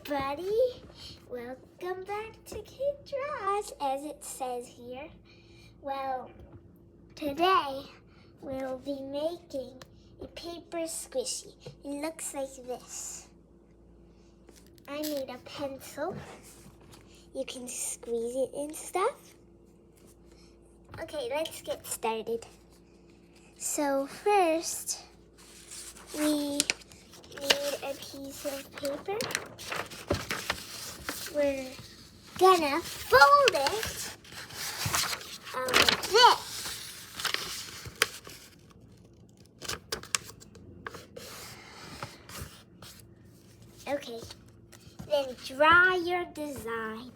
everybody. Welcome back to Kid Draws, as it says here. Well, today we'll be making a paper squishy. It looks like this. I need a pencil. You can squeeze it and stuff. Okay, let's get started. So first, we need a piece of paper. We're gonna fold it like this. Okay, then draw your design.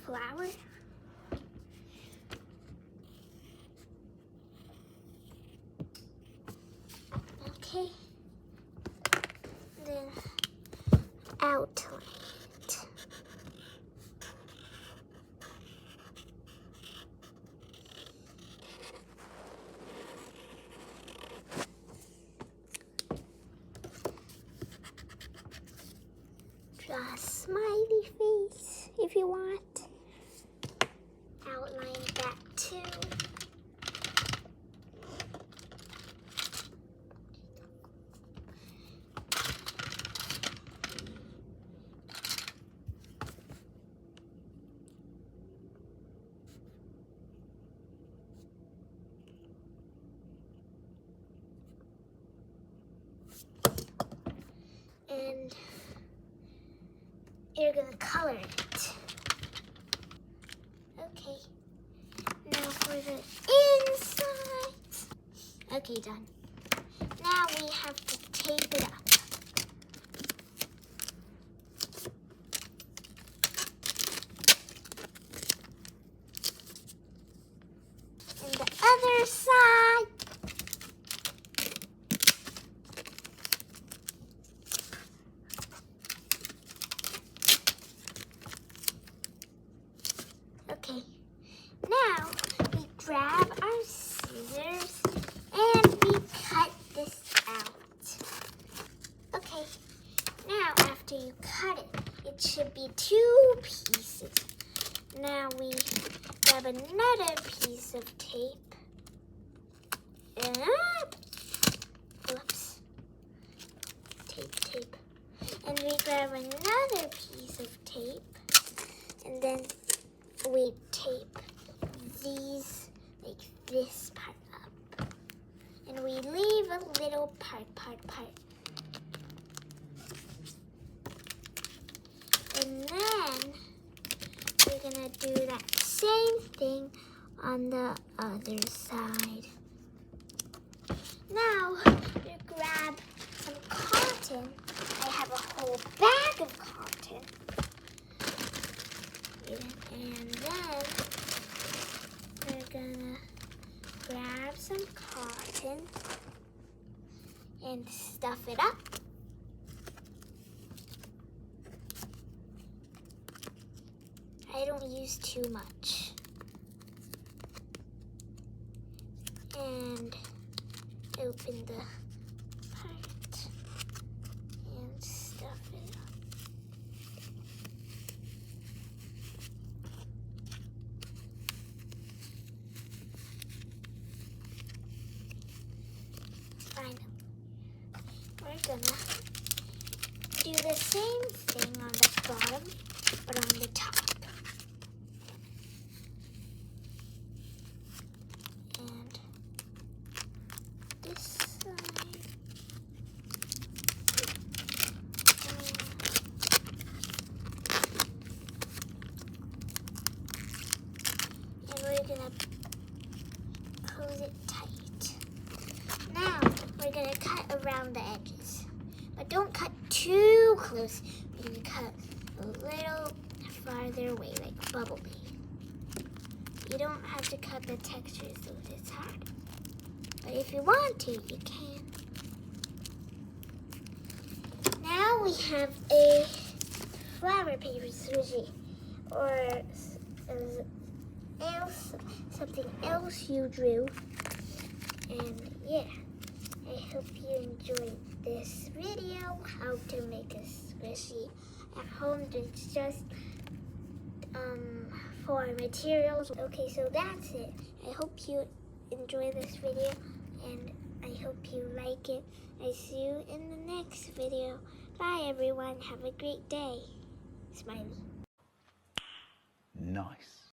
Flower. Okay. Then outline it. Draw a smiley face if you want. Outline that too. And you're gonna color it. Okay. Now for the inside. Okay, done. Now we have to tape it up. And the other side. Okay. Now we grab our scissors and we cut this out. Okay, now after you cut it, it should be 2 pieces. Now we grab another piece of tape. Whoops. Tape. And we grab another piece of tape. And then we tape these like this part up, and we leave a little part. And then we're gonna do that same thing on the other side. Now you grab some cotton. I have a whole bag of cotton. And then we're gonna grab some cotton and stuff it up. I don't use too much. And open the part and stuff it up. Finally, we're gonna do the same thing on the bottom, but on the top. And this side. And we're gonna close it tight. Now, we're gonna cut around the edges, but don't cut too close. We're gonna cut a little farther away, like bubble bee. You don't have to cut the textures so it's hard, but if you want to, you can. Now we have a flower paper squishy. or something else you drew. And yeah, I hope you enjoyed this video, how to make a squishy at home. It's just for materials. Okay, so that's it. I hope you enjoy this video, and I hope you like it. I see you in the next video. Bye everyone, have a great day. Smiley. Nice.